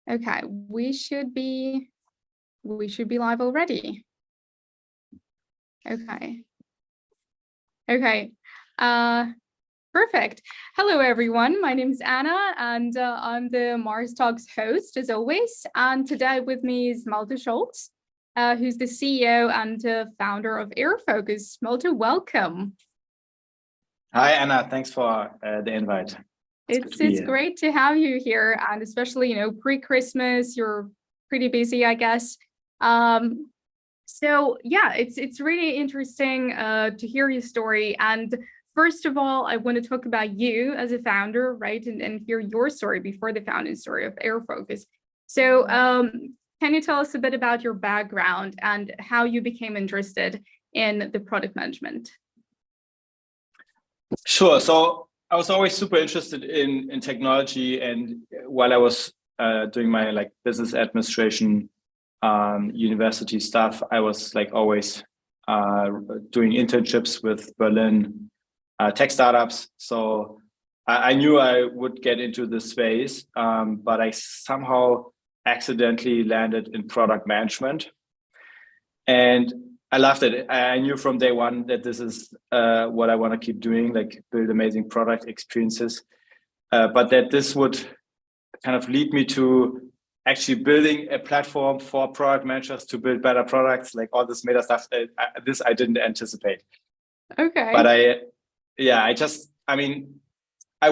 Okay, we should be live already. Okay. Perfect. Hello, everyone. My name is Anna, and I'm the Mars Talks host, as always. And today with me is Malte Scholz, who's the CEO and founder of Airfocus. Malte, welcome. Hi, Anna. Thanks for the invite. It's great to have you here, and especially, pre-Christmas, you're pretty busy, I guess. So yeah, it's really interesting to hear your story. And first of all, I want to talk about you as a founder, right? And hear your story before the founding story of Airfocus. So can you tell us a bit about your background and how you became interested in the product management? Sure. So I was always super interested in technology, and while I was doing my business administration university stuff, I was always doing internships with Berlin tech startups. So I knew I would get into this space, but I somehow accidentally landed in product management, and I loved it. I knew from day one that this is what I want to keep doing, build amazing product experiences, but that this would kind of lead me to actually building a platform for product managers to build better products, all this meta stuff. This I didn't anticipate. Okay. But I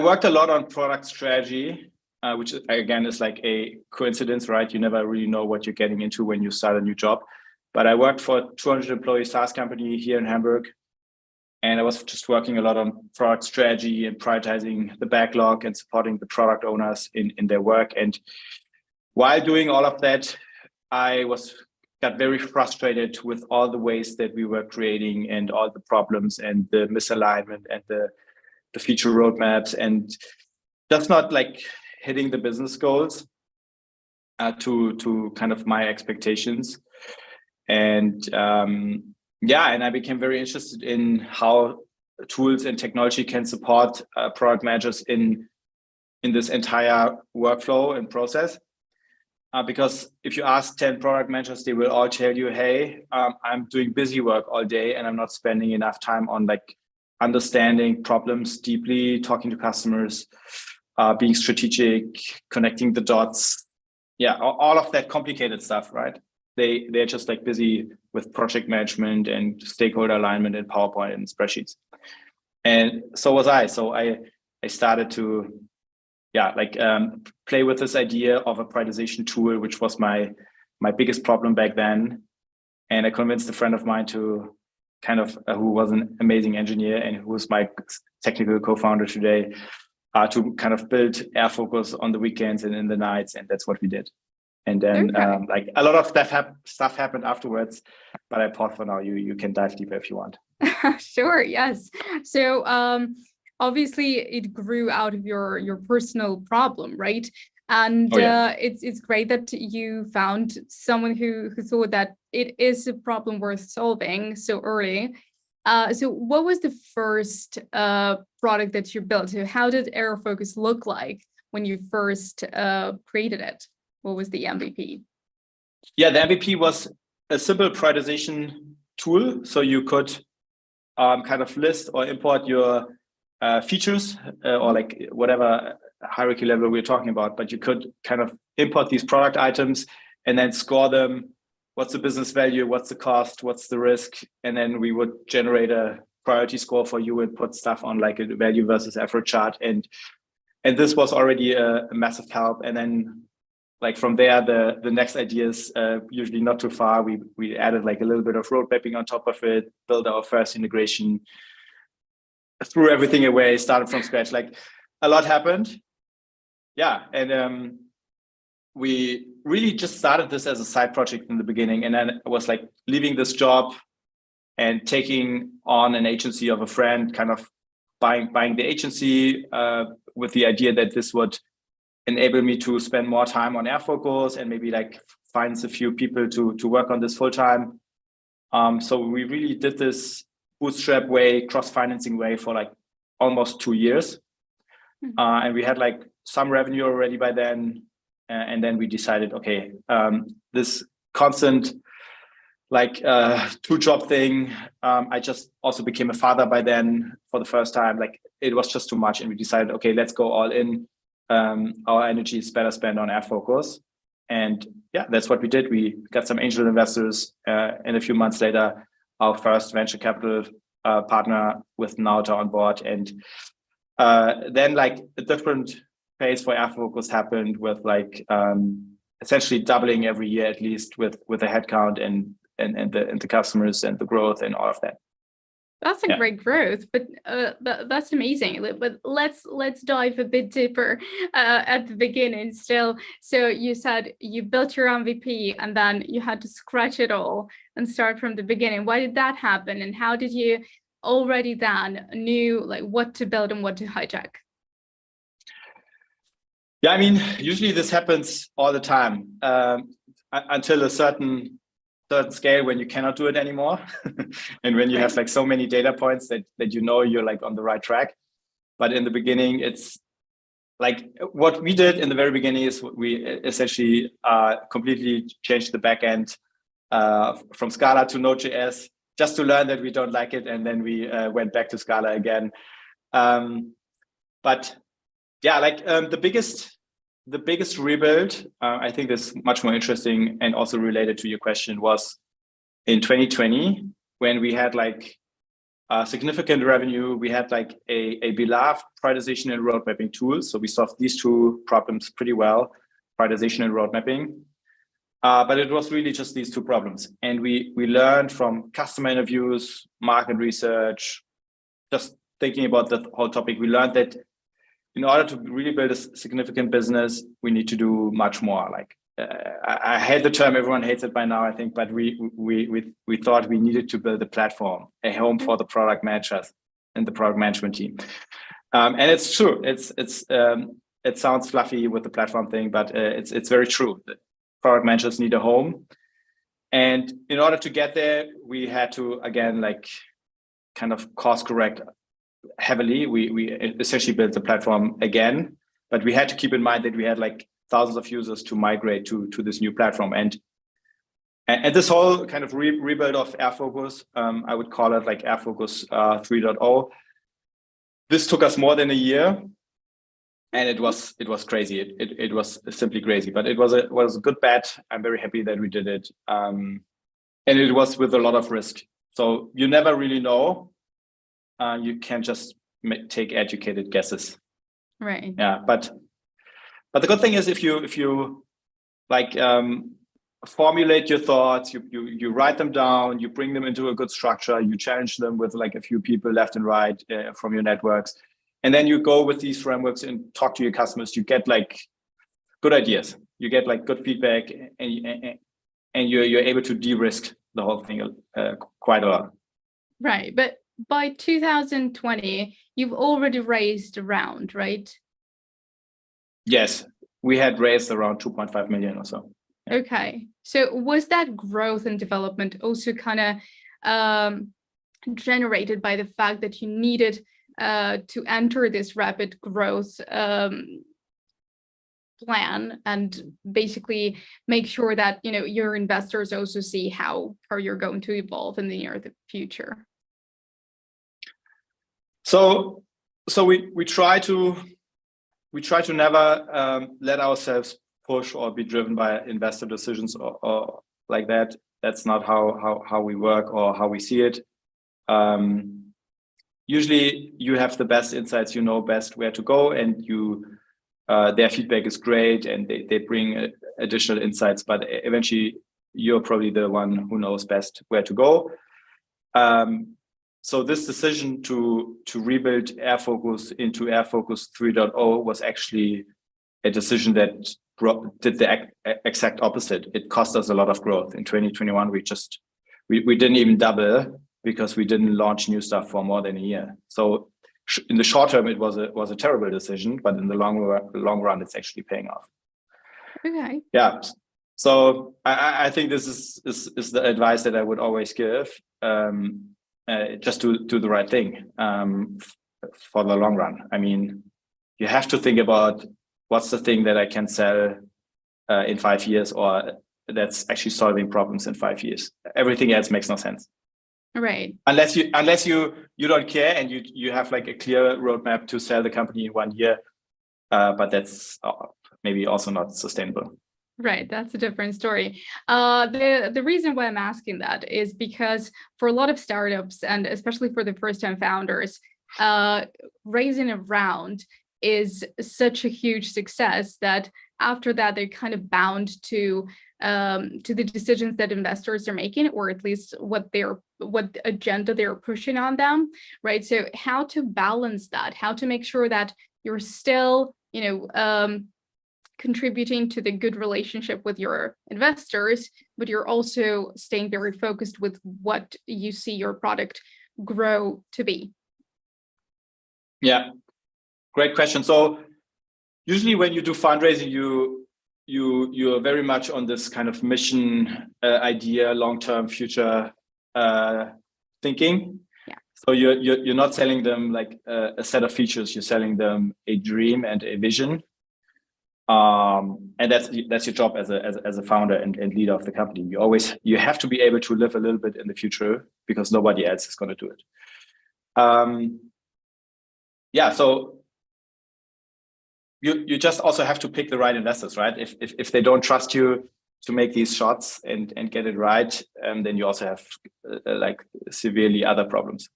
worked a lot on product strategy, which again is like a coincidence, right? You never really know what you're getting into when you start a new job. But I worked for a 200 employee SaaS company here in Hamburg, and I was just working a lot on product strategy and prioritizing the backlog and supporting the product owners in their work. And while doing all of that, I got very frustrated with all the ways that we were creating and all the problems and the misalignment and the feature roadmaps, and just not hitting the business goals to kind of my expectations. And and I became very interested in how tools and technology can support product managers in this entire workflow and process. Because if you ask 10 product managers, they will all tell you, hey, I'm doing busy work all day and I'm not spending enough time on understanding problems deeply, talking to customers, being strategic, connecting the dots. Yeah, all of that complicated stuff, right? They're just busy with project management and stakeholder alignment and PowerPoint and spreadsheets. And so was I. So I started to play with this idea of a prioritization tool, which was my biggest problem back then. And I convinced a friend of mine to who was an amazing engineer and who was my technical co-founder today, to kind of build Airfocus on the weekends and in the nights. And that's what we did. And then a lot of stuff happened afterwards, but I paused for now. You can dive deeper if you want. Sure, yes. So obviously it grew out of your personal problem, right? And it's great that you found someone who thought that it is a problem worth solving so early. So what was the first product that you built? So how did Airfocus look like when you first created it? What was the MVP? Yeah, the MVP was a simple prioritization tool. So you could kind of list or import your features or whatever hierarchy level we're talking about, but you could kind of import these product items and then score them. What's the business value? What's the cost? What's the risk? And then we would generate a priority score for you and put stuff on a value versus effort chart. And this was already a massive help. And then from there, the next ideas, usually not too far, we added a little bit of road mapping on top of it, built our first integration, threw everything away, started from scratch. A lot happened. Yeah. And we really just started this as a side project in the beginning. And then I was leaving this job and taking on an agency of a friend, kind of buying the agency with the idea that this would enable me to spend more time on Airfocus and maybe find a few people to work on this full time. So we really did this bootstrap way, cross-financing way for almost 2 years. And we had some revenue already by then. and then we decided, okay, this constant two-job thing. I just also became a father by then for the first time. Like it was just too much, and we decided, okay, let's go all in. Our energy is better spent on Airfocus, and yeah, that's what we did. We got some angel investors, and a few months later, our first venture capital partner with Malte on board, and then like a different phase for Airfocus happened with like essentially doubling every year at least with the headcount and the customers and the growth and all of that. That's a great growth, but that's amazing. But let's dive a bit deeper at the beginning still. So you said you built your MVP and then you had to scratch it all and start from the beginning. Why did that happen? And how did you already then knew like what to build and what to hijack? Yeah, I mean, usually this happens all the time until a certain scale when you cannot do it anymore. And when you have like so many data points that you know you're like on the right track. But in the beginning, it's like what we did in the very beginning is we essentially completely changed the backend from Scala to Node.js just to learn that we don't like it. And then we went back to Scala again. But yeah, like the biggest rebuild, I think is much more interesting and also related to your question, was in 2020 when we had like significant revenue. We had like a beloved prioritization and road mapping tool. So we solved these two problems pretty well, prioritization and road mapping. But it was really just these two problems. And we learned from customer interviews, market research, just thinking about the whole topic. We learned that in order to really build a significant business, we need to do much more. Like I hate the term, everyone hates it by now, I think, but we thought we needed to build a platform, a home for the product managers and the product management team. And it's true. It sounds fluffy with the platform thing, but it's very true. The product managers need a home. And in order to get there, we had to, again, like kind of course correct heavily. We essentially built the platform again, but we had to keep in mind that we had like thousands of users to migrate to this new platform. And this whole kind of rebuild of Airfocus, I would call it like Airfocus 3.0. This took us more than a year, and it was crazy. It was simply crazy, but it was a good bet. I'm very happy that we did it, and it was with a lot of risk. So you never really know. You can just take educated guesses. Right. Yeah, but the good thing is if you like formulate your thoughts, you write them down, you bring them into a good structure, you challenge them with like a few people left and right from your networks, and then you go with these frameworks and talk to your customers. You get like good ideas. You get like good feedback, and you're able to de-risk the whole thing quite a lot. Right, but by 2020, you've already raised a round, right? Yes, we had raised around 2.5 million or so. Yeah. Okay, so was that growth and development also kind of generated by the fact that you needed to enter this rapid growth plan and basically make sure that your investors also see how you're going to evolve in the near future? So we try to never let ourselves push or be driven by investor decisions or like that. That's not how we work or how we see it. Usually you have the best insights, you know best where to go, and their feedback is great and they bring additional insights, but eventually you're probably the one who knows best where to go. So this decision to rebuild Airfocus into Airfocus 3.0 was actually a decision that did the exact opposite. It cost us a lot of growth. In 2021, we didn't even double because we didn't launch new stuff for more than a year. So in the short term, it was a terrible decision, but in the long run, it's actually paying off. Okay. Yeah. So I think this is the advice that I would always give. Just to do the right thing for the long run. I mean, you have to think about what's the thing that I can sell in 5 years, or that's actually solving problems in 5 years. Everything else makes no sense. Right. Unless you don't care and you have like a clear roadmap to sell the company in 1 year, but that's maybe also not sustainable. Right, that's a different story. The reason why I'm asking that is because for a lot of startups, and especially for the first-time founders, raising a round is such a huge success that after that they're kind of bound to the decisions that investors are making, or at least what agenda they're pushing on them, right? So how to balance that, how to make sure that you're still, contributing to the good relationship with your investors, but you're also staying very focused with what you see your product grow to be. Yeah, great question. So usually when you do fundraising, you're very much on this kind of mission idea, long-term future thinking. Yeah. So you're not selling them like a set of features. You're selling them a dream and a vision. And that's your job as a founder and leader of the company. You have to be able to live a little bit in the future because nobody else is going to do it. So you just also have to pick the right investors, right? If they don't trust you to make these shots and get it right, then you also have like severely other problems.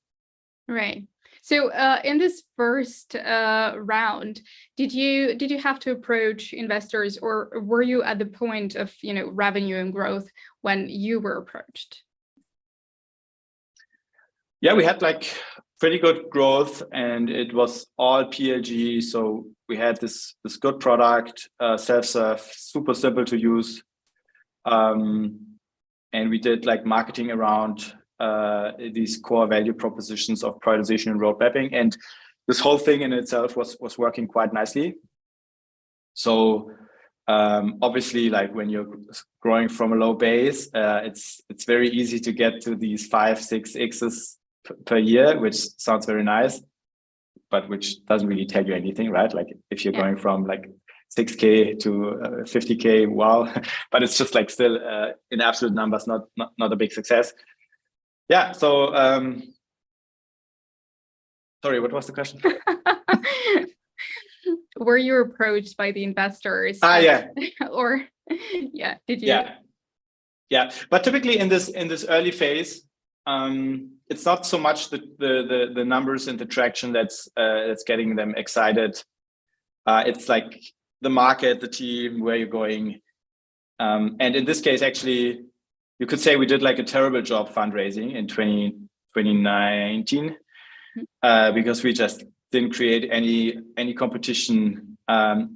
Right. So in this first round, did you have to approach investors, or were you at the point of revenue and growth when you were approached? Yeah, we had like pretty good growth, and it was all PLG. So we had this good product, self-serve, super simple to use, and we did like marketing around these core value propositions of prioritization and road mapping, and this whole thing in itself was working quite nicely. So obviously, like when you're growing from a low base, it's very easy to get to these 5-6x per year, which sounds very nice, but which doesn't really tell you anything, right? Like if you're going from like 6K to 50K, wow, but it's just like still in absolute numbers, not a big success. Yeah. So, sorry, what was the question? Were you approached by the investors? Yeah. Or did you? Yeah. But typically in this early phase, it's not so much the numbers and the traction that's getting them excited. It's like the market, the team, where you're going, and in this case, actually, you could say we did like a terrible job fundraising in 2019 because we just didn't create any competition.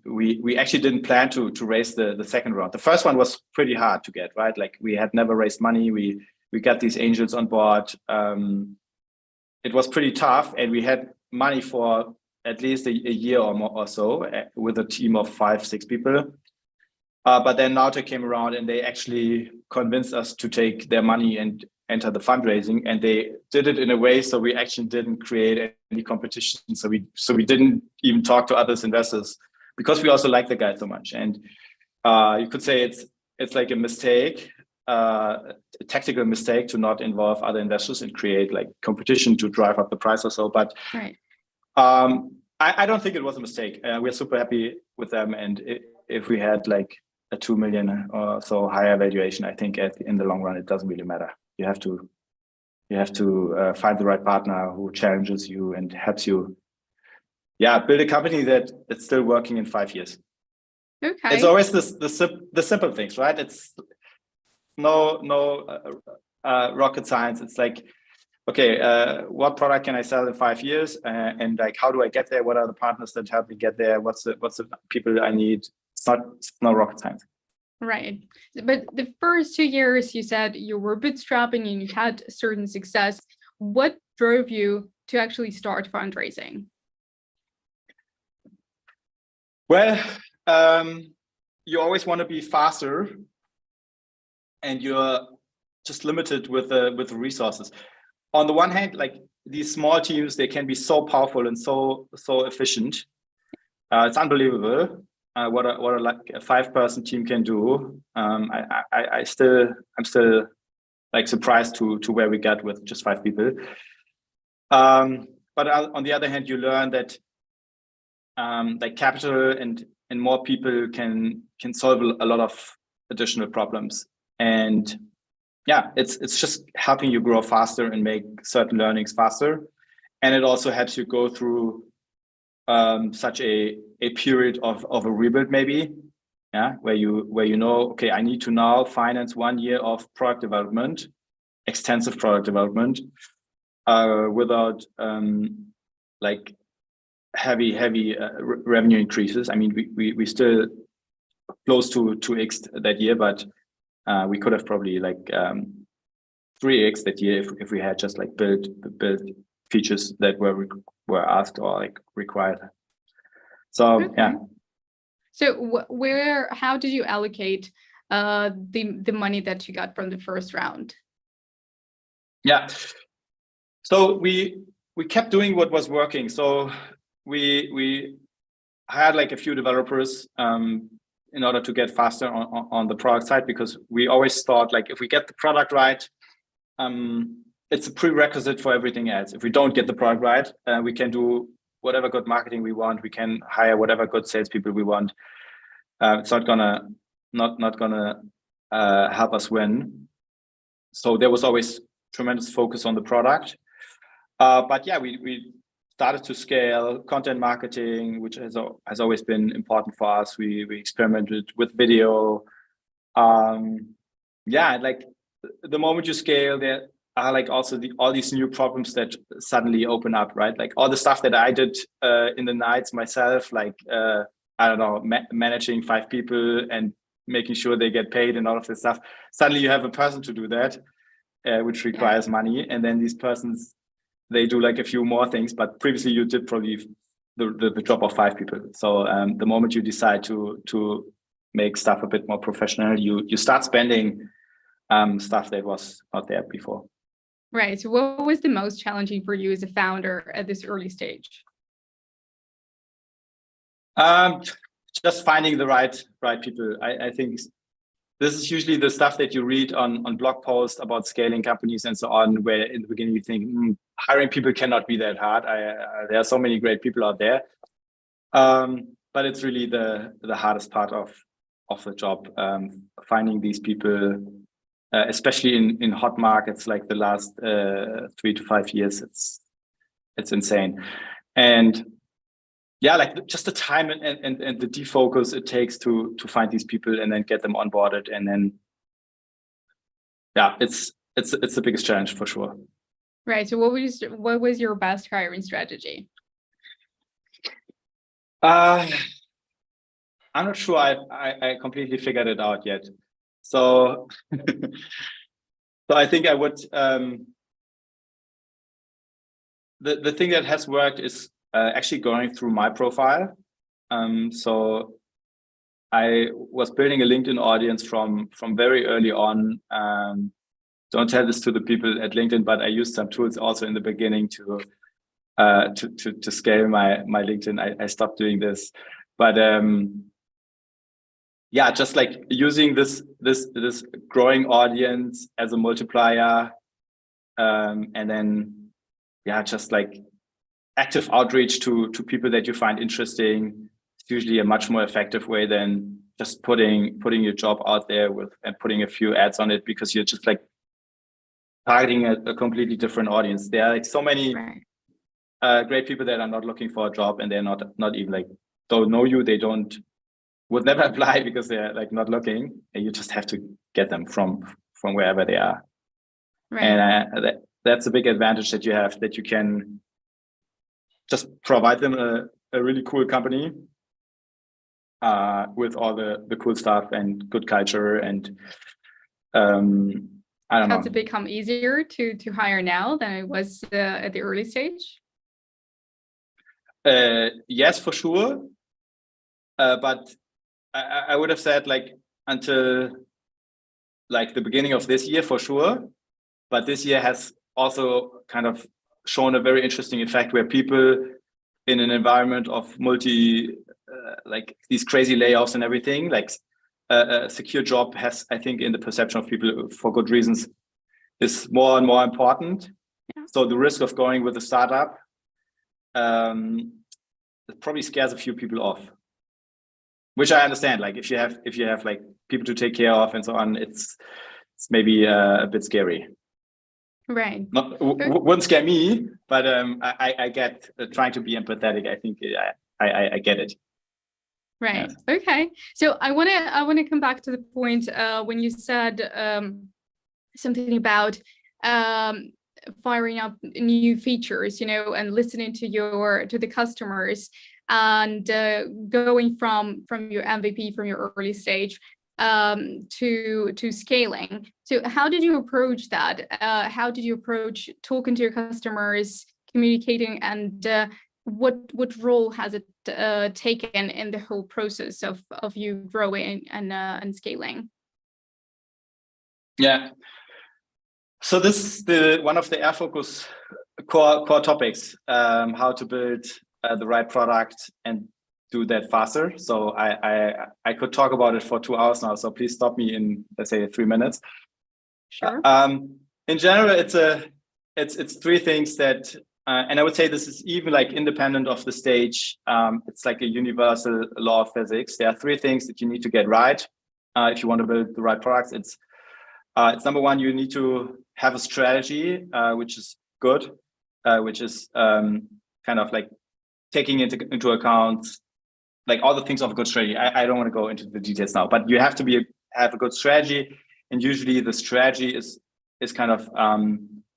We actually didn't plan to raise the second round. The first one was pretty hard to get, right? Like we had never raised money. We got these angels on board. It was pretty tough, and we had money for at least a year or more or so with a team of 5-6 people. But then Malte came around, and they actually convinced us to take their money and enter the fundraising, and they did it in a way so we actually didn't create any competition. So we didn't even talk to other investors because we also like the guy so much. And you could say it's like a mistake, a tactical mistake to not involve other investors and create like competition to drive up the price or so. But right. I don't think it was a mistake. We're super happy with them, and if we had like a 2 million or so higher valuation, I think in the long run it doesn't really matter. You have to find the right partner who challenges you and helps you, build a company that's still working in 5 years. Okay. It's always the simple things, right? It's no rocket science. It's like, okay, what product can I sell in 5 years, and like how do I get there? What are the partners that help me get there? What's the people I need? It's not rocket science. Right. But the first 2 years, you said you were bootstrapping and you had certain success. What drove you to actually start fundraising? Well, you always want to be faster, and you're just limited with the resources. On the one hand, like these small teams, they can be so powerful and so efficient. It's unbelievable. what like a 5-person team can do. I'm still like surprised to where we got with just 5 people. But on the other hand, you learn that like capital and more people can solve a lot of additional problems. And yeah, it's just helping you grow faster and make certain learnings faster. And it also helps you go through such a period of a rebuild, maybe, yeah, where you know, okay, I need to now finance 1 year of product development, extensive product development, without like heavy revenue increases. I mean, we still close to 2x that year, but we could have probably like 3x that year if we had just like built features that were asked or like required. So okay. Yeah. So how did you allocate the money that you got from the first round? Yeah. So we kept doing what was working. So we had like a few developers in order to get faster on the product side, because we always thought like if we get the product right, it's a prerequisite for everything else. If we don't get the product right, we can do whatever good marketing we want. We can hire whatever good salespeople we want. It's not gonna help us win. So there was always tremendous focus on the product. But yeah, we started to scale content marketing, which has always been important for us. We experimented with video. Yeah, like the moment you scale, there are like also all these new problems that suddenly open up, right? Like all the stuff that I did in the nights myself, like I don't know, managing 5 people and making sure they get paid and all of this stuff. Suddenly you have a person to do that, which requires money, and then these persons, they do like a few more things, but previously you did probably the job of 5 people. So the moment you decide to make stuff a bit more professional, you start spending stuff that was not there before. Right. So what was the most challenging for you as a founder at this early stage? Just finding the right people. I think this is usually the stuff that you read on blog posts about scaling companies and so on, where in the beginning you think hiring people cannot be that hard. There are so many great people out there, but it's really the hardest part of the job, finding these people, especially in hot markets like the last 3 to 5 years. It's insane. And yeah, like just the time and the defocus it takes to find these people and then get them onboarded, and then yeah, it's the biggest challenge for sure. Right. So what was your best hiring strategy? I'm not sure I completely figured it out yet. So so I think I would the thing that has worked is actually going through my profile. So I was building a LinkedIn audience from very early on. Don't tell this to the people at LinkedIn, but I used some tools also in the beginning to scale my LinkedIn. I stopped doing this, but yeah, just like using this growing audience as a multiplier, and then yeah, just like active outreach to people that you find interesting. It's usually a much more effective way than just putting your job out there and putting a few ads on it, because you're just like targeting a completely different audience. There are like so many great people that are not looking for a job, and they're not even like don't know you. They would never apply because they're like not looking, and you just have to get them from wherever they are. Right. And that's a big advantage that you have, that you can just provide them a really cool company with all the cool stuff and good culture, and I don't know. Has it become easier to hire now than it was at the early stage? Yes, for sure. But I would have said like until like the beginning of this year for sure. But this year has also kind of shown a very interesting effect where people in an environment of like these crazy layoffs and everything, like a secure job has, I think, in the perception of people for good reasons, is more and more important. Yeah. So the risk of going with a startup it probably scares a few people off, which I understand. Like if you have like people to take care of and so on, it's maybe a bit scary. Right. Wouldn't scare me, but I get trying to be empathetic. I think I get it. Right. Yeah. Okay. So I want to come back to the point when you said something about firing up new features, and listening to the customers, and going from your MVP, from your early stage to scaling. So how did you approach that? How did you approach talking to your customers, communicating, and what role has it taken in the whole process of you growing and scaling? Yeah. So this is one of the Airfocus core topics, how to build the right product and do that faster. So I could talk about it for 2 hours now. So please stop me in, let's say, 3 minutes. Sure. In general, it's 3 things that, and I would say this is even like independent of the stage. It's like a universal law of physics. There are 3 things that you need to get right if you want to build the right products. It's number 1, you need to have a strategy, which is good, which is kind of like taking into account like all the things of a good strategy. I don't want to go into the details now, but you have to have a good strategy, and usually the strategy is kind of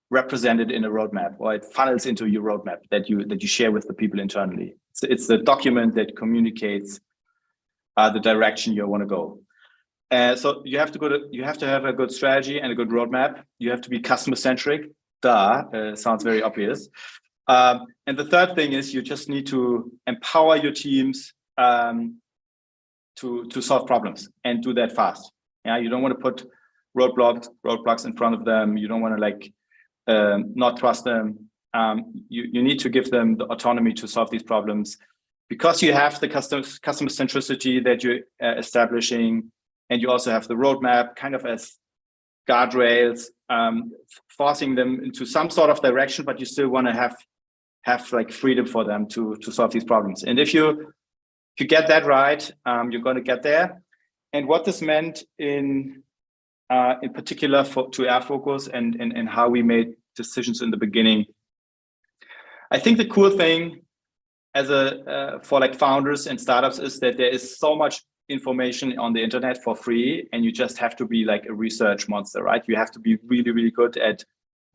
represented in a roadmap, or it funnels into your roadmap that you share with the people internally. It's the document that communicates the direction you want to go. So you have to have a good strategy and a good roadmap. You have to be customer centric. Sounds very obvious. And the third thing is you just need to empower your teams to solve problems and do that fast. Yeah, you don't want to put roadblocks in front of them. You don't want to like not trust them. You need to give them the autonomy to solve these problems, because you have the customer centricity that you're establishing. And you also have the roadmap kind of as guardrails, forcing them into some sort of direction, but you still want to have like freedom for them to solve these problems. And if you get that right, you're going to get there. And what this meant in particular to Airfocus and how we made decisions in the beginning. I think the cool thing for like founders and startups is that there is so much information on the internet for free, and you just have to be like a research monster, right? You have to be really, really good at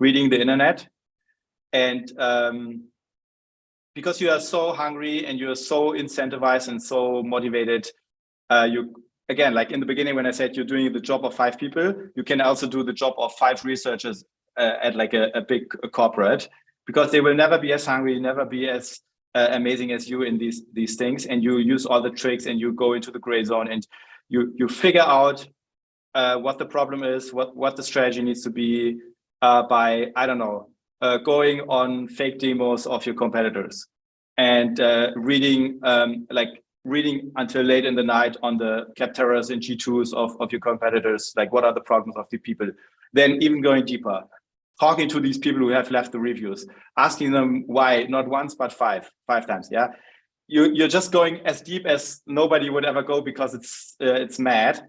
reading the internet. And because you are so hungry and you are so incentivized and so motivated, again, like in the beginning when I said you're doing the job of 5 people, you can also do the job of 5 researchers at like a big corporate, because they will never be as hungry, never be as amazing as you in these things, and you use all the tricks and you go into the gray zone and you figure out what the problem is, what the strategy needs to be by, I don't know, going on fake demos of your competitors and reading until late in the night on the Capterras and G2s of your competitors, like what are the problems of the people, then even going deeper, talking to these people who have left the reviews, asking them why, not once, but five times. Yeah. You're just going as deep as nobody would ever go, because it's mad.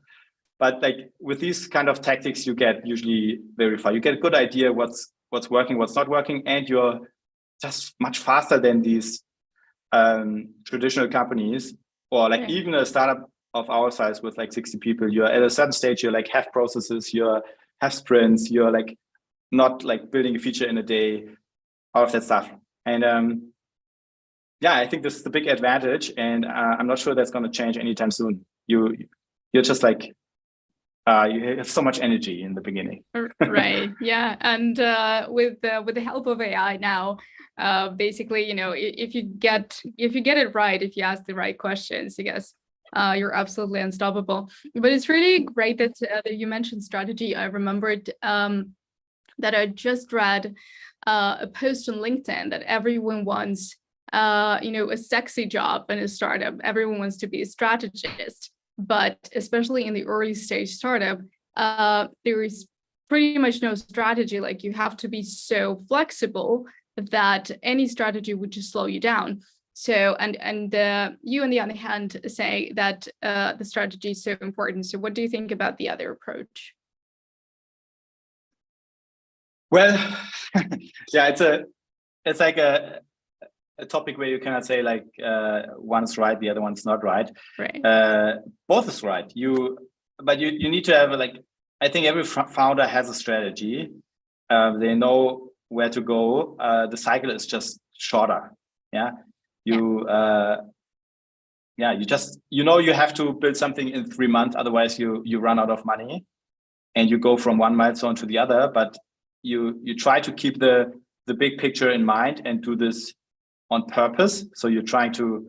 But like with these kind of tactics, you get usually very far. You get a good idea what's working, what's not working, and you're just much faster than these traditional companies, or like even a startup of our size with like 60 people. You're at a certain stage, you're like have processes, you have sprints, you're like not like building a feature in a day, all of that stuff. And yeah, I think this is the big advantage, and I'm not sure that's going to change anytime soon. You're just like you have so much energy in the beginning. Right. Yeah. And with the help of AI now, basically, if you get it right, if you ask the right questions, I guess you're absolutely unstoppable. But it's really great that you mentioned strategy. I remembered that I just read a post on LinkedIn that everyone wants a sexy job in a startup. Everyone wants to be a strategist, but especially in the early stage startup, there is pretty much no strategy. Like you have to be so flexible that any strategy would just slow you down. So, and you on the other hand say that the strategy is so important. So what do you think about the other approach? Well, yeah, it's like a topic where you cannot say like one's right, the other one's not right. Right. Both is right. But you need to have I think every founder has a strategy. They know where to go. The cycle is just shorter. Yeah. You just you have to build something in 3 months, otherwise you run out of money, and you go from one milestone to the other. But you try to keep the big picture in mind and do this on purpose. So you're trying to.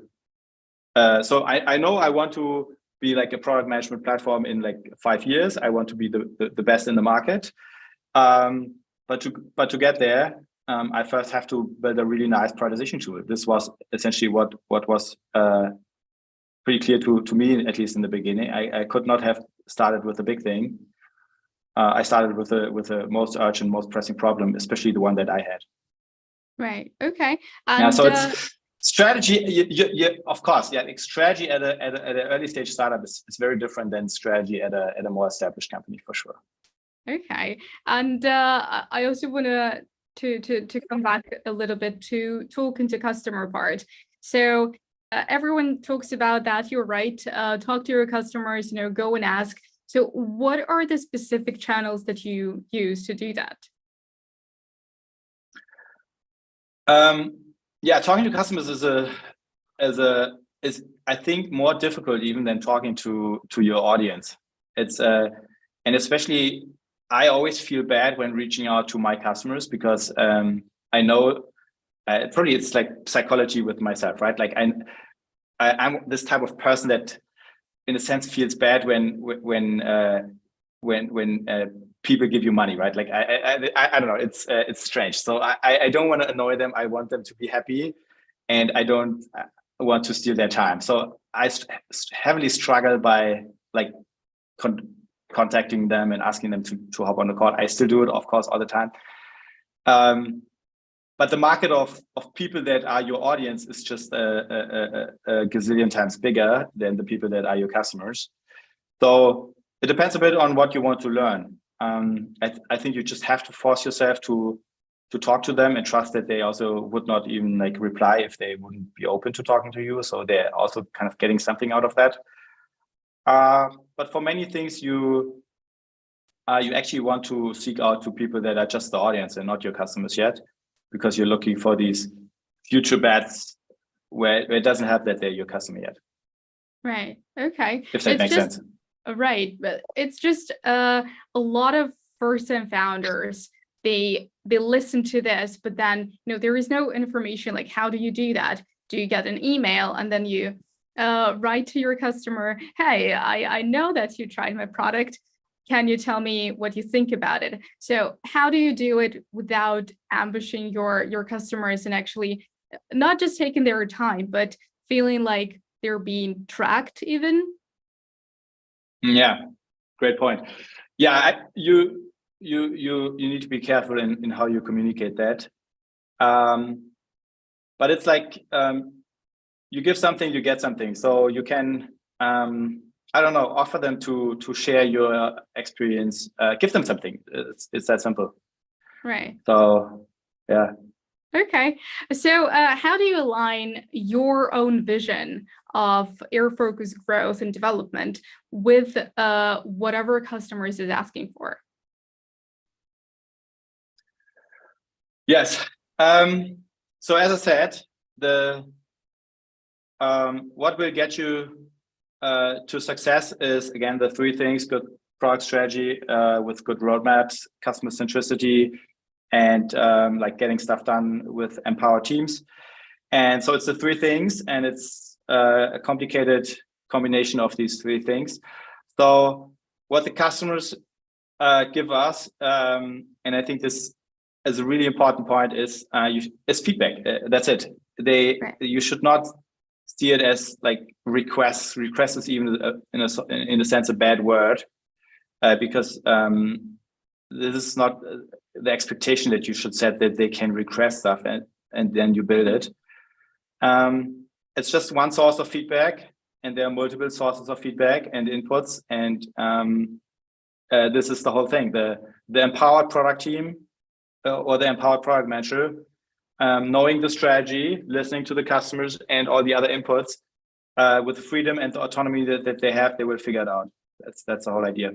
So I know I want to be like a product management platform in like 5 years. I want to be the best in the market. But to get there, I first have to build a really nice prioritization tool. This was essentially what was pretty clear to me, at least in the beginning. I could not have started with a big thing. I started with the most urgent, most pressing problem, especially the one that I had. Right. Okay. And yeah, so it's strategy. Of course, yeah. Strategy at an early stage startup is very different than strategy at a more established company, for sure. Okay. And I also want to come back a little bit to talking to customer part. So everyone talks about that. You're right. Talk to your customers. Go and ask. So what are the specific channels that you use to do that? Yeah, talking to customers is I think more difficult even than talking to your audience. It's and especially I always feel bad when reaching out to my customers, because I know probably it's like psychology with myself, right? Like I'm this type of person that, in a sense, feels bad when people give you money, right? Like I don't know, it's strange. So I don't want to annoy them. I want them to be happy, and I don't want to steal their time. So I heavily struggle by like contacting them and asking them to hop on the call. I still do it, of course, all the time. But the market of people that are your audience is just a gazillion times bigger than the people that are your customers. So it depends a bit on what you want to learn. I think you just have to force yourself to talk to them and trust that they also would not even like reply if they wouldn't be open to talking to you. So they're also kind of getting something out of that. But for many things, you actually want to seek out to people that are just the audience and not your customers yet, because you're looking for these future bets where it doesn't have that they're your customer yet. Right. Okay. If that makes sense. Right. But it's just a lot of first-time founders, they listen to this, but then there is no information. Like, how do you do that? Do you get an email and then you write to your customer, hey, I know that you tried my product. Can you tell me what you think about it? So how do you do it without ambushing your customers and actually not just taking their time, but feeling like they're being tracked even? Yeah, great point. Yeah, you need to be careful in how you communicate that. But it's like you give something, you get something. So you can I don't know, offer them to share your experience, give them something. It's that simple. Right. So yeah. Okay. So how do you align your own vision of Airfocus growth and development with whatever customers is asking for? Yes. So as I said, what will get you to success is, again, the 3 things: good product strategy with good roadmaps, customer centricity, and like getting stuff done with empowered teams. And so it's the 3 things, and it's a complicated combination of these 3 things. So what the customers give us, and I think this is a really important point, is feedback. That's it. you should not see it as like requests. Request is even in a sense a bad word, because this is not the expectation that you should set, that they can request stuff and then you build it. It's just one source of feedback, and there are multiple sources of feedback and inputs, and this is the whole thing. The empowered product team or the empowered product manager, knowing the strategy, listening to the customers and all the other inputs, with the freedom and the autonomy that they have, they will figure it out. That's the whole idea.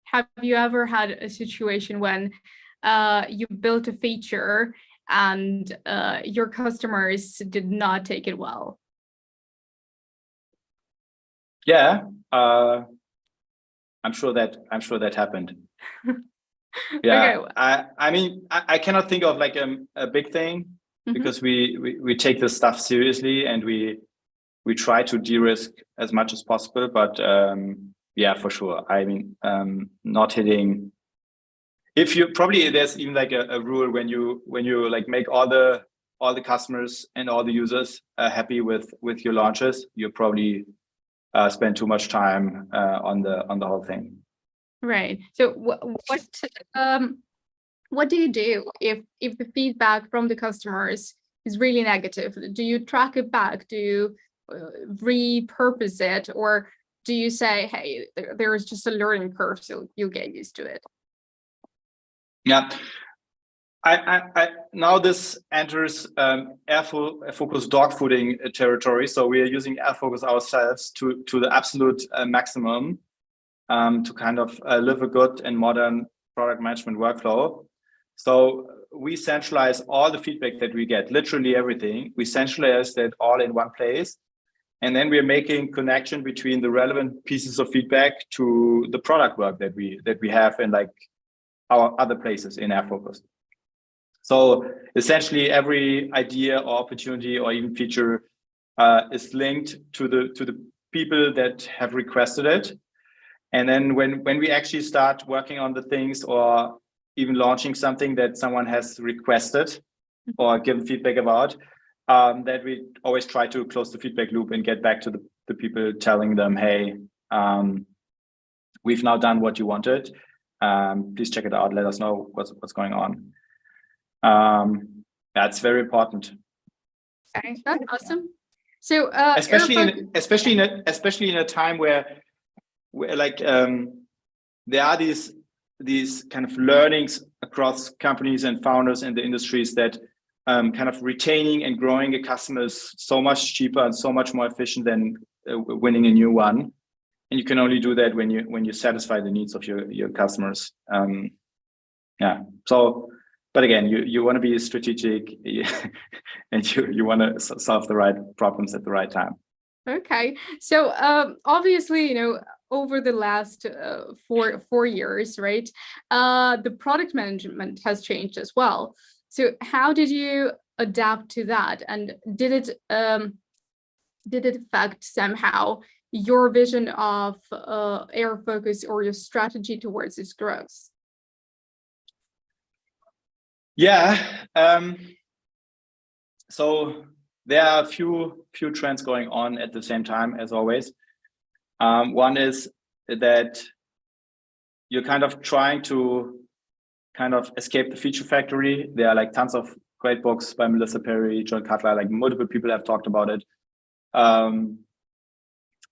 Have you ever had a situation when you built a feature and your customers did not take it well? Yeah, I'm sure that happened. Yeah, okay. I mean, I cannot think of like a big thing, because we take this stuff seriously, and we try to de-risk as much as possible. But yeah, for sure. I mean, not hitting. If you probably, there's even like a rule when you like make all the customers and all the users happy with your launches, you probably spend too much time on the whole thing. Right. So what do you do if the feedback from the customers is really negative? Do you track it back? Do you repurpose it, or do you say, hey, there is just a learning curve, so you'll get used to it? Yeah, I now this enters Airfocus dogfooding territory. So we are using Airfocus ourselves to the absolute maximum, to kind of live a good and modern product management workflow. So we centralize all the feedback that we get, literally everything. We centralize that all in one place. And then we are making connection between the relevant pieces of feedback to the product work that we have in like our other places in Airfocus. So essentially every idea or opportunity or even feature is linked to the people that have requested it. And then when we actually start working on the things or even launching something that someone has requested or given feedback about, that we always try to close the feedback loop and get back to the people, telling them, hey, we've now done what you wanted. Please check it out. Let us know what's going on. That's very important. Okay, that's awesome. So especially in a time where like there are these kind of learnings across companies and founders in the industries that kind of retaining and growing a customer is so much cheaper and so much more efficient than winning a new one. And you can only do that when you satisfy the needs of your customers. Yeah. So, but again, you want to be strategic, and you want to solve the right problems at the right time. Okay. So obviously, over the last 4 years, right? The product management has changed as well. So how did you adapt to that, and did it affect somehow your vision of Airfocus or your strategy towards its growth? Yeah. So there are a few trends going on at the same time, as always. One is that you're kind of trying to kind of escape the feature factory. There are like tons of great books by Melissa Perry, John Cutler, like multiple people have talked about it.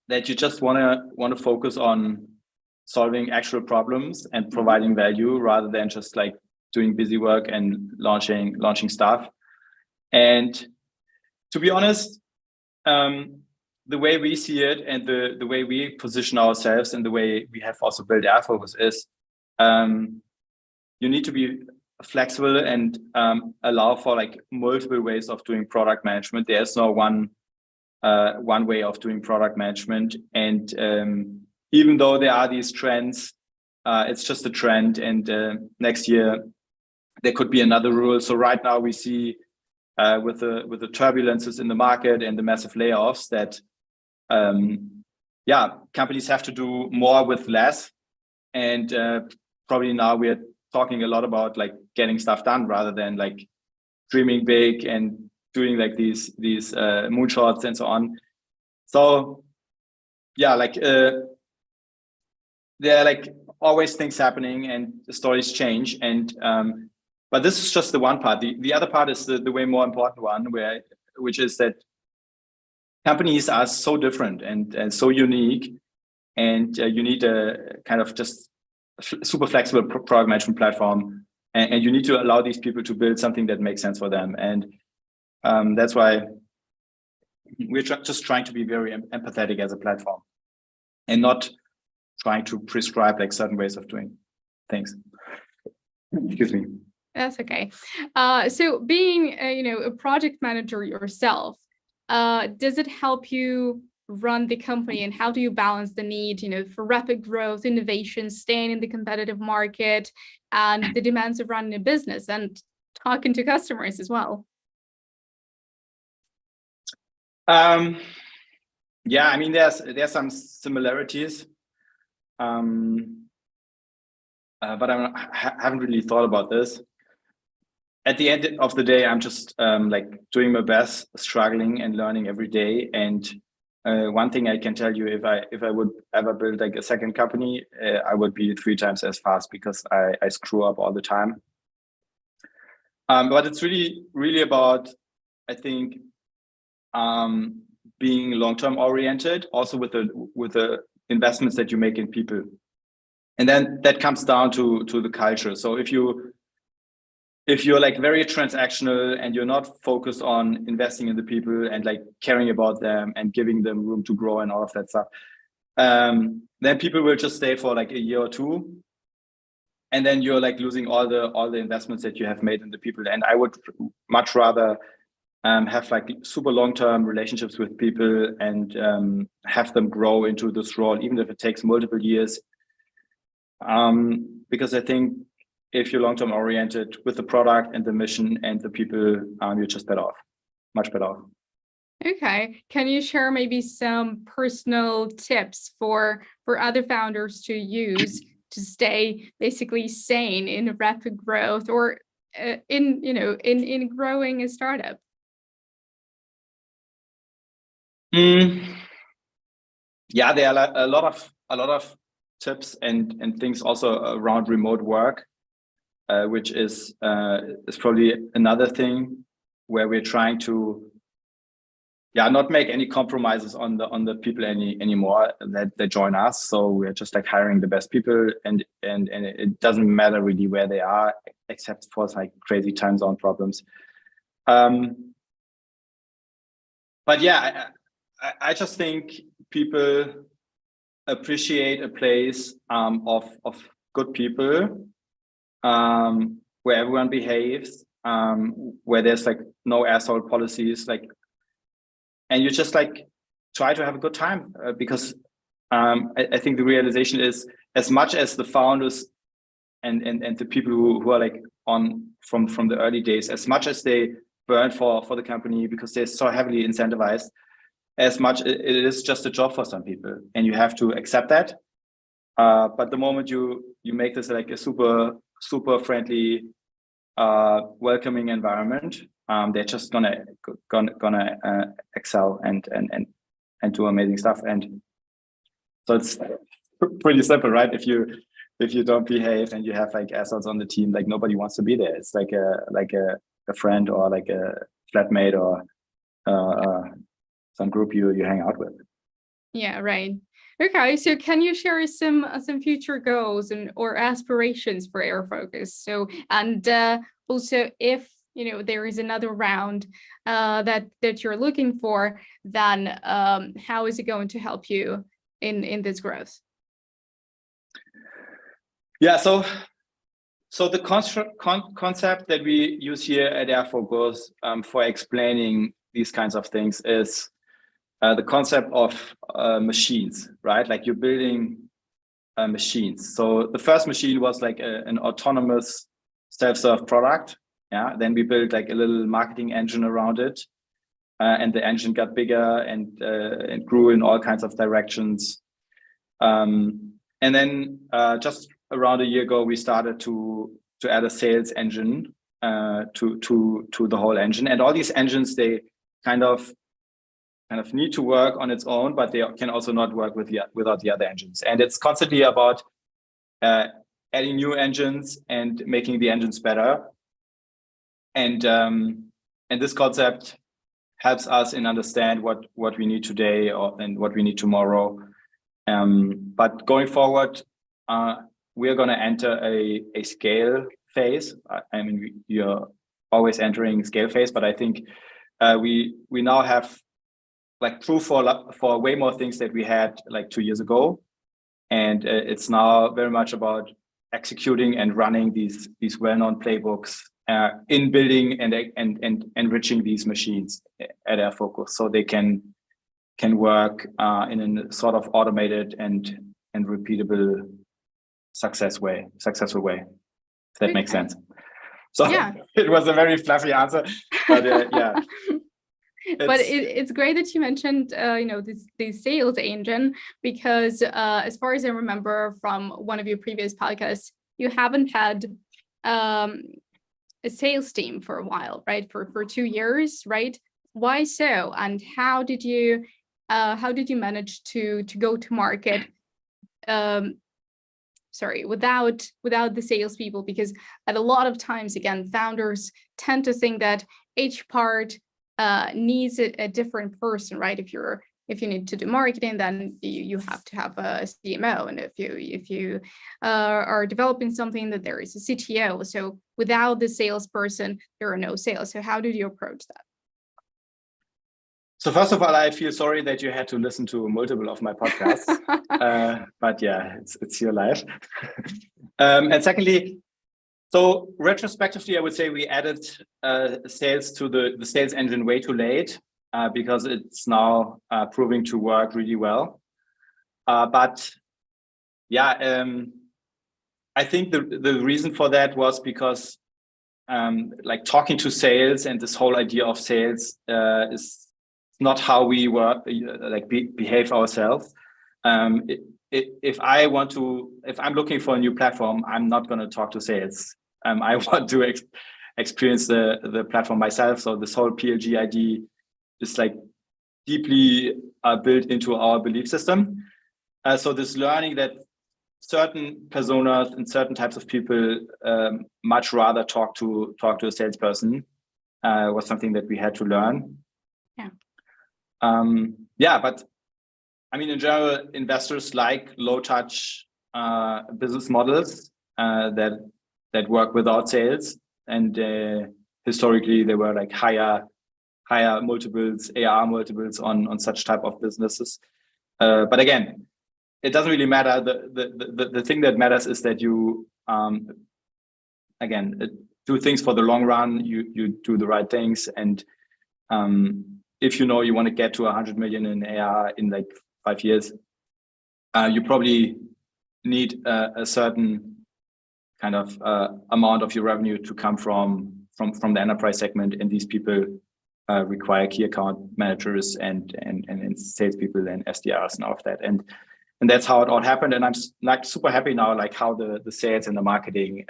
That you just want to focus on solving actual problems and providing value, rather than just like doing busy work and launching stuff. And to be honest, the way we see it and the way we position ourselves and the way we have also built Airfocus is, you need to be flexible and allow for like multiple ways of doing product management. There's no one way of doing product management. And even though there are these trends, it's just a trend. And next year there could be another rule. So right now we see with the turbulences in the market and the massive layoffs that companies have to do more with less. And probably now we're talking a lot about like getting stuff done rather than like dreaming big and doing like these moonshots and so on. So yeah, like there are like always things happening and the stories change. And but this is just the one part. The other part is the way more important one, which is that companies are so different and so unique, and you need a kind of just super flexible product management platform, and you need to allow these people to build something that makes sense for them. And that's why we're just trying to be very empathetic as a platform, and not trying to prescribe like certain ways of doing things. Excuse me. That's okay. So being a project manager yourself, does it help you run the company, and how do you balance the need for rapid growth, innovation, staying in the competitive market, and the demands of running a business and talking to customers as well? Yeah, I mean, there's some similarities, but I haven't really thought about this. At the end of the day, I'm just like doing my best, struggling and learning every day. And one thing I can tell you, if I would ever build like a second company, I would be 3 times as fast, because I screw up all the time. But it's really about, I think, being long-term oriented, also with the investments that you make in people. And then that comes down to the culture. So if you're like very transactional and you're not focused on investing in the people and like caring about them and giving them room to grow and all of that stuff, then people will just stay for like a year or two, and then you're like losing all the investments that you have made in the people. And I would much rather have like super long-term relationships with people and have them grow into this role, even if it takes multiple years. Because I think if you're long-term oriented with the product and the mission and the people, you're just better off, much better off. Okay. Can you share maybe some personal tips for other founders to use to stay basically sane in rapid growth, or in growing a startup? Yeah, there are a lot of tips and things also around remote work, which is probably another thing where we're trying to not make any compromises on the people anymore that join us. So we're just like hiring the best people, and it doesn't matter really where they are, except for like crazy time zone problems. But yeah, I just think people appreciate a place of good people, where everyone behaves, where there's like no asshole policies, like, and you just like try to have a good time, because I think the realization is, as much as the founders and the people who are like on from the early days, as much as they burn for the company because they're so heavily incentivized, as much it is just a job for some people, and you have to accept that. But the moment you make this like a super friendly, welcoming environment, they're just gonna excel and do amazing stuff. And so it's pretty simple, right? If you don't behave and you have like assholes on the team, like nobody wants to be there. It's like a friend or like a flatmate or some group you hang out with. Yeah, right. Okay, so can you share some future goals or aspirations for Airfocus? So, and also, if there is another round that you're looking for, then how is it going to help you in this growth? Yeah, so the concept that we use here at Airfocus for explaining these kinds of things is the concept of machines, right? Like you're building machines. So the first machine was like an autonomous self-serve product. Yeah. Then we built like a little marketing engine around it, and the engine got bigger and grew in all kinds of directions. And then just around a year ago, we started to add a sales engine to the whole engine. And all these engines, they kind of need to work on its own, but they can also not work without the other engines. And it's constantly about adding new engines and making the engines better. And this concept helps us in understand what we need today and what we need tomorrow. But going forward, we are going to enter a scale phase. I mean, you're always entering scale phase, but I think we now have like proof for way more things that we had like 2 years ago, and it's now very much about executing and running these well-known playbooks in building and enriching these machines at Airfocus, so they can work in a sort of automated and repeatable successful way. If that makes sense. So yeah. It was a very fluffy answer, but yeah. But it's great that you mentioned, this sales engine, because as far as I remember from one of your previous podcasts, you haven't had a sales team for a while, right? For 2 years, right? Why so? And how did you manage to go to market? Without the salespeople, because at a lot of times, again, founders tend to think that each part needs a different person, right? If you need to do marketing, then you have to have a CMO, and if you are developing something, that there is a CTO. So without the salesperson, there are no sales. So how did you approach that? So first of all, I feel sorry that you had to listen to multiple of my podcasts, but yeah, it's your life. And secondly, so retrospectively, I would say we added sales to the sales engine way too late because it's now proving to work really well. But yeah, I think the reason for that was because like talking to sales and this whole idea of sales is not how we work, behave ourselves. If I'm looking for a new platform, I'm not going to talk to sales. I want to experience the platform myself. So this whole PLG ID is like deeply built into our belief system. So this learning that certain personas and certain types of people much rather talk to a salesperson was something that we had to learn. Yeah. But I mean, in general, investors like low touch business models that work without sales, and historically they were like higher multiples, AR multiples on such type of businesses. But again, it doesn't really matter. The thing that matters is that you again do things for the long run. You do the right things, and if you know you want to get to 100 million in AR in like 5 years, you probably need a certain kind of amount of your revenue to come from the enterprise segment, and these people require key account managers and salespeople and SDRs and all of that, and that's how it all happened. And I'm like super happy now, like how the sales and the marketing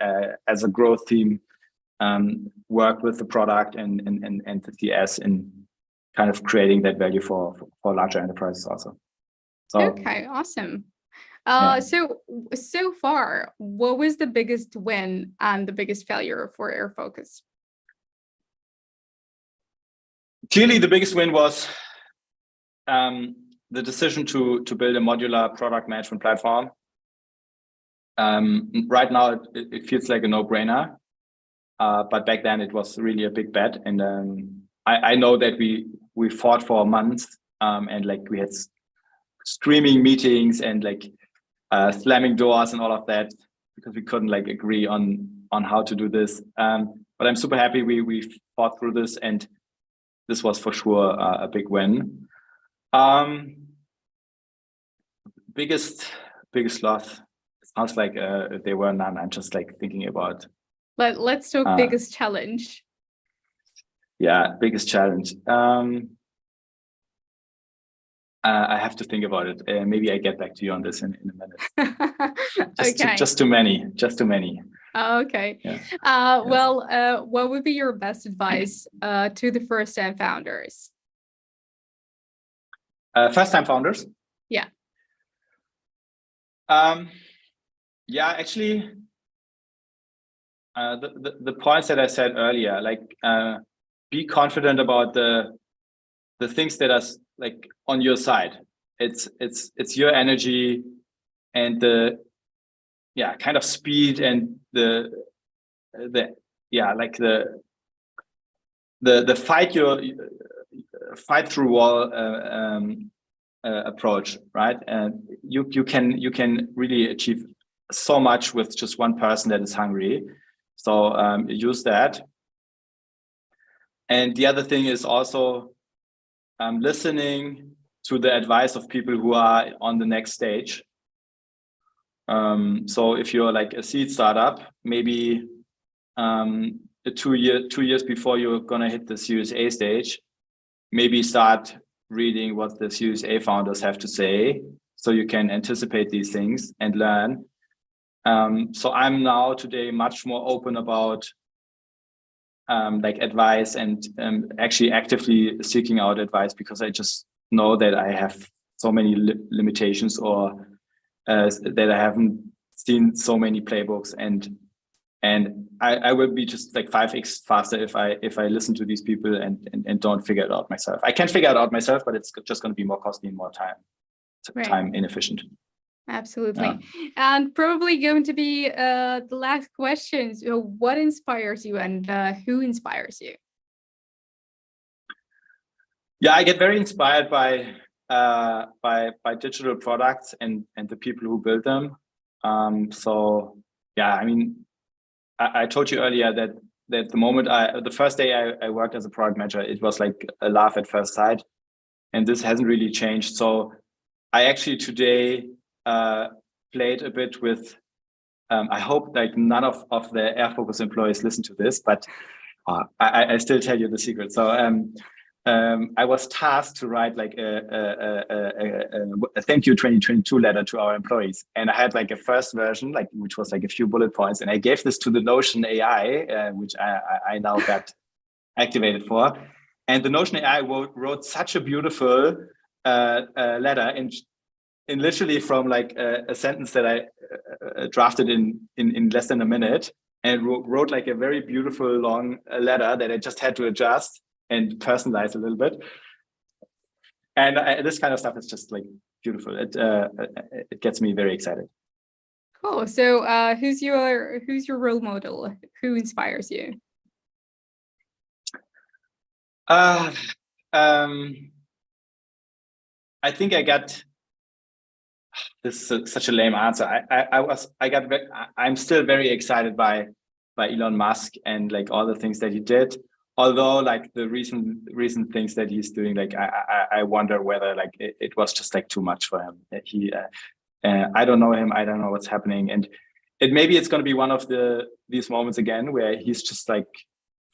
as a growth team work with the product and the DS in kind of creating that value for larger enterprises also. So, okay, awesome. So far, what was the biggest win and the biggest failure for Airfocus? Clearly, the biggest win was the decision to build a modular product management platform. Right now, it feels like a no-brainer, but back then it was really a big bet. And I know that we fought for months, and like we had streaming meetings and like slamming doors and all of that because we couldn't like agree on how to do this. But I'm super happy we fought through this, and this was for sure a big win. Biggest loss. It sounds like there were none. I'm just like thinking about. But let's talk biggest challenge. Yeah, biggest challenge. I have to think about it. Maybe I get back to you on this in a minute. Okay. Just too many. Okay. Yeah. Well, what would be your best advice to the first-time founders? First-time founders? Yeah. Yeah, actually, the points that I said earlier, like be confident about the things that are like on your side. It's your energy and the kind of speed and the like the fight through wall approach, right? And you can really achieve so much with just one person that is hungry. So use that. And the other thing is also listening to the advice of people who are on the next stage. So if you're like a seed startup, maybe 2 years before you're gonna hit the Series A stage, maybe start reading what the Series A founders have to say, so you can anticipate these things and learn. So I'm now today much more open about like advice and actually actively seeking out advice, because I just know that I have so many limitations, or that I haven't seen so many playbooks, and I will be just like 5x faster if I listen to these people and don't figure it out myself. I can figure it out myself, but it's just going to be more costly and more time inefficient. Absolutely. Yeah. And probably going to be the last question. So what inspires you, and who inspires you? Yeah, I get very inspired by digital products and the people who build them. So yeah, I mean, I told you earlier that the moment the first day I worked as a product manager, it was like a laugh at first sight, and this hasn't really changed. So I actually today played a bit with. I hope like none of the Airfocus employees listen to this, but I still tell you the secret. So I was tasked to write like a thank you 2022 letter to our employees, and I had like a first version, like which was like a few bullet points, and I gave this to the Notion AI, which I now got activated for, and the Notion AI wrote such a beautiful letter in literally from like a sentence that I drafted in less than a minute, and wrote like a very beautiful long letter that I just had to adjust and personalize a little bit. And this kind of stuff is just like beautiful. It gets me very excited. Cool. So who's your role model? Who inspires you? I think I got. This is such a lame answer. I'm still very excited by Elon Musk and like all the things that he did. Although like the recent things that he's doing, like I wonder whether like it was just like too much for him. He I don't know him. I don't know what's happening, and maybe it's going to be one of these moments again where he's just like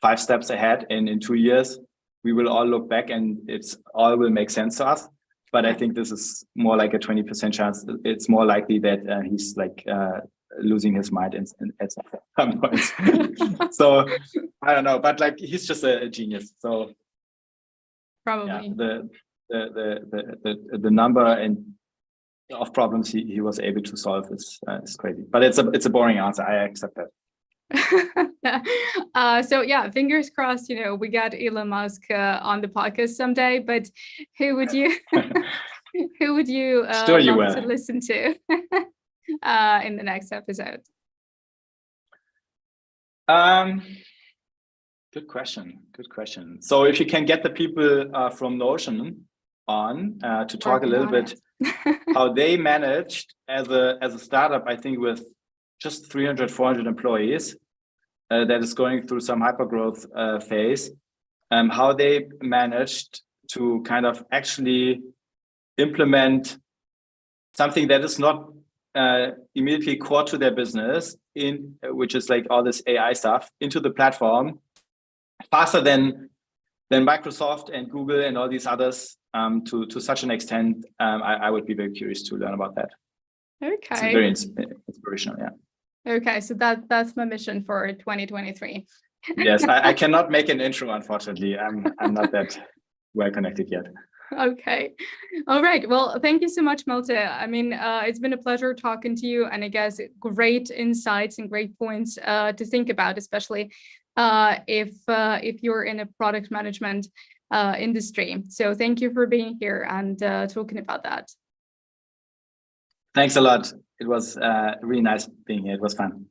5 steps ahead, and in 2 years we will all look back and it's all will make sense to us. But I think this is more like a 20% chance. It's more likely that he's like losing his mind at some points. So I don't know, but like he's just a genius. So probably the number of problems he was able to solve is crazy. But it's a boring answer. I accept that. So yeah, fingers crossed, you know, we got Elon Musk on the podcast someday, but who would you sure you love to listen to in the next episode? Good question. So if you can get the people from Notion on to talk a little bit how they managed as a startup, I think with just 300, 400 employees, that is going through some hypergrowth phase, how they managed to kind of actually implement something that is not immediately core to their business, which is like all this AI stuff, into the platform faster than Microsoft and Google and all these others, to such an extent. I would be very curious to learn about that. Okay. It's very inspirational, yeah. Okay, so that's my mission for 2023. Yes, I cannot make an intro, unfortunately. I'm not that well connected yet. Okay. All right. Well, thank you so much, Malte. I mean, it's been a pleasure talking to you, and I guess great insights and great points to think about, especially if you're in a product management industry. So thank you for being here and talking about that. Thanks a lot. It was really nice being here. It was fun.